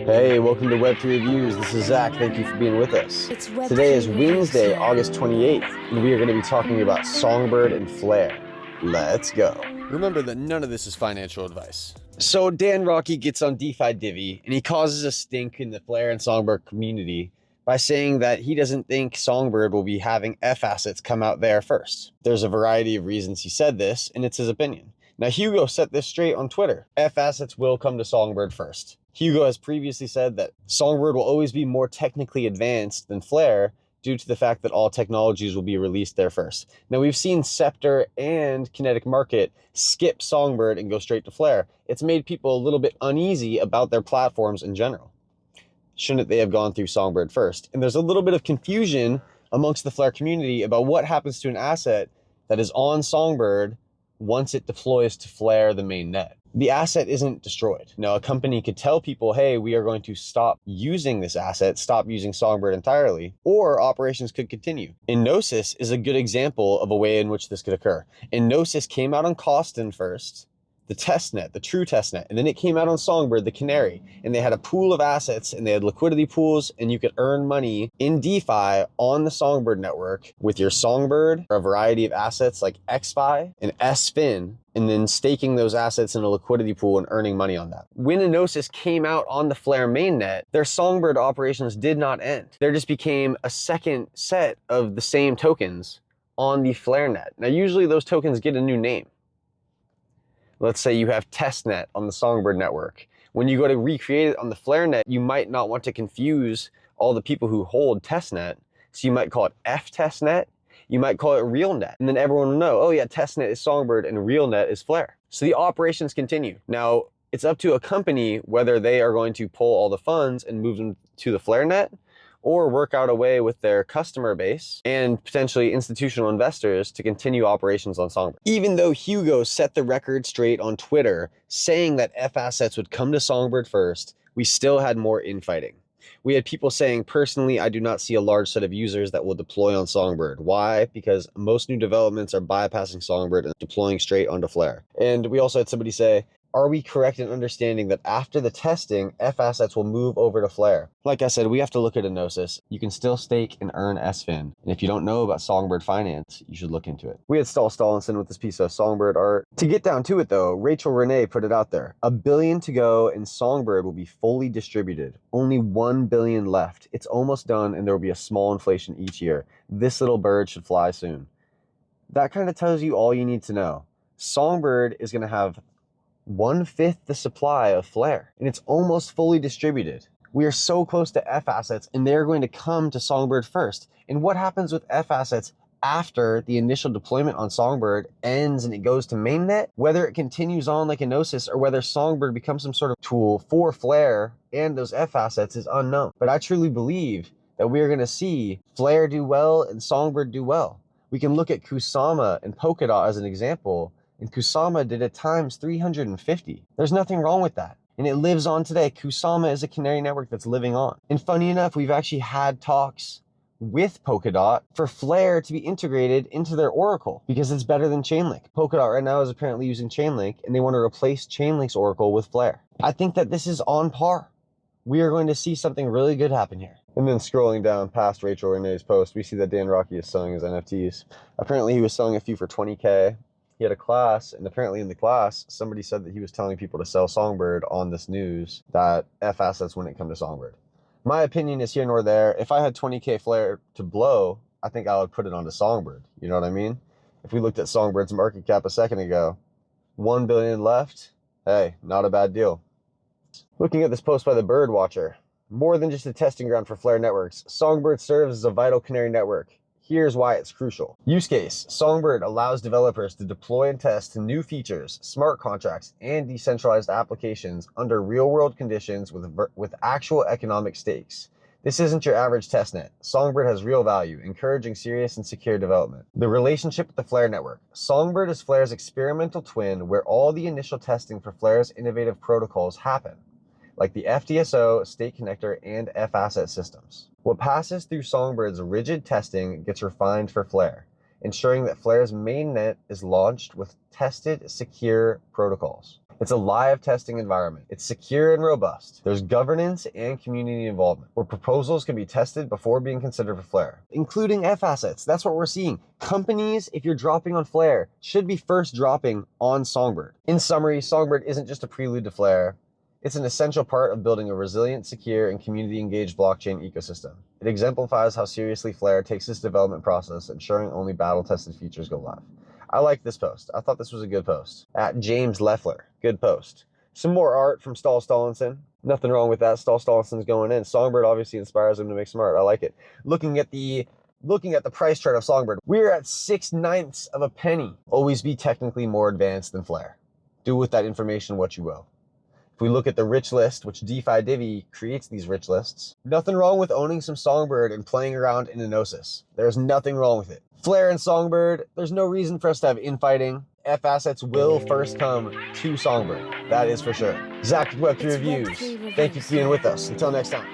Hey, welcome to Web3 Reviews. This is Zach. Thank you for being with us. Today is Wednesday, August 28th, and we are going to be talking about Songbird and Flare. Let's go. Remember that none of this is financial advice. So Dan Rocky gets on DeFi Divi, and he causes a stink in the Flare and Songbird community by saying that he doesn't think Songbird will be having F assets come out there first. There's a variety of reasons he said this, and it's his opinion. Now, Hugo set this straight on Twitter. F assets will come to Songbird first. Hugo has previously said that Songbird will always be more technically advanced than Flare due to the fact that all technologies will be released there first. Now, we've seen Scepter and Kinetic Market skip Songbird and go straight to Flare. It's made people a little bit uneasy about their platforms in general. Shouldn't they have gone through Songbird first? And there's a little bit of confusion amongst the Flare community about what happens to an asset that is on Songbird once it deploys to Flare, the main net. The asset isn't destroyed. Now, a company could tell people, hey, we are going to stop using this asset, stop using Songbird entirely, or operations could continue. Gnosis is a good example of a way in which this could occur. Gnosis came out on Costin first, the testnet, the true testnet, and then it came out on Songbird, the Canary, and they had a pool of assets and they had liquidity pools, and you could earn money in DeFi on the Songbird network with your Songbird or a variety of assets like XFi and SFin, and then staking those assets in a liquidity pool and earning money on that. When Gnosis came out on the Flare mainnet, their Songbird operations did not end. There just became a second set of the same tokens on the Flare net. Now, usually those tokens get a new name. Let's say you have testnet on the Songbird network. When you go to recreate it on the Flare net, you might not want to confuse all the people who hold testnet. So you might call it F testnet. You might call it RealNet. And then everyone will know, oh yeah, testnet is Songbird and RealNet is Flare. So the operations continue. Now, it's up to a company whether they are going to pull all the funds and move them to the Flare net, or work out a way with their customer base and potentially institutional investors to continue operations on Songbird. Even though Hugo set the record straight on Twitter saying that F assets would come to Songbird first, we still had more infighting. We had people saying, personally, I do not see a large set of users that will deploy on Songbird. Why? Because most new developments are bypassing Songbird and deploying straight onto Flare. And we also had somebody say, are we correct in understanding that after the testing, F assets will move over to Flare? Like I said, we have to look at Gnosis. You can still stake and earn SFin. And if you don't know about Songbird finance, you should look into it. We had Stahl Stallinson with this piece of Songbird art. To get down to it though, Rachel Renee put it out there. 1 billion to go and Songbird will be fully distributed. Only 1 billion left. It's almost done and there will be a small inflation each year. This little bird should fly soon. That kind of tells you all you need to know. Songbird is going to have 1/5 the supply of Flare, and it's almost fully distributed. We are so close to F assets, and they're going to come to Songbird first. And what happens with F assets after the initial deployment on Songbird ends and it goes to mainnet? Whether it continues on like a Gnosis or whether Songbird becomes some sort of tool for Flare and those F assets is unknown. But I truly believe that we are going to see Flare do well and Songbird do well. We can look at Kusama and Polkadot as an example. And Kusama did it times 350. There's nothing wrong with that. And it lives on today. Kusama is a Canary network that's living on. And funny enough, we've actually had talks with Polkadot for Flare to be integrated into their Oracle because it's better than Chainlink. Polkadot right now is apparently using Chainlink and they want to replace Chainlink's Oracle with Flare. I think that this is on par. We are going to see something really good happen here. And then scrolling down past Rachel Renee's post, we see that Dan Rocky is selling his NFTs. Apparently he was selling a few for 20K. He had a class, and apparently in the class, somebody said that he was telling people to sell Songbird on this news that F assets wouldn't come to Songbird. My opinion is here nor there. If I had 20K Flare to blow, I think I would put it onto Songbird. You know what I mean? If we looked at Songbird's market cap a second ago, 1 billion left. Hey, not a bad deal. Looking at this post by the Bird Watcher, more than just a testing ground for Flare networks, Songbird serves as a vital Canary network. Here's why it's crucial. Use case: Songbird allows developers to deploy and test new features, smart contracts, and decentralized applications under real-world conditions with actual economic stakes. This isn't your average testnet. Songbird has real value, encouraging serious and secure development. The relationship with the Flare network. Songbird is Flare's experimental twin where all the initial testing for Flare's innovative protocols happen, like the FTSO, State Connector, and F-Asset systems. What passes through Songbird's rigid testing gets refined for Flare, ensuring that Flare's mainnet is launched with tested, secure protocols. It's a live testing environment. It's secure and robust. There's governance and community involvement, where proposals can be tested before being considered for Flare, including F assets. That's what we're seeing. Companies, if you're dropping on Flare, should be first dropping on Songbird. In summary, Songbird isn't just a prelude to Flare. It's an essential part of building a resilient, secure, and community-engaged blockchain ecosystem. It exemplifies how seriously Flare takes this development process, ensuring only battle-tested features go live. I like this post. I thought this was a good post. At James Leffler, good post. Some more art from Stahl Stallinson. Nothing wrong with that. Stahl Stallinson's going in. Songbird obviously inspires him to make some art. I like it. Looking at the price chart of Songbird, we're at 6/9 of a penny. Always be technically more advanced than Flare. Do with that information what you will. If we look at the rich list, which DeFi Divi creates these rich lists, nothing wrong with owning some Songbird and playing around in a Gnosis. There's nothing wrong with it. Flare and Songbird, there's no reason for us to have infighting. F assets will first come to Songbird. That is for sure. Zach with Web3 Reviews. Thank you for being with us. Until next time.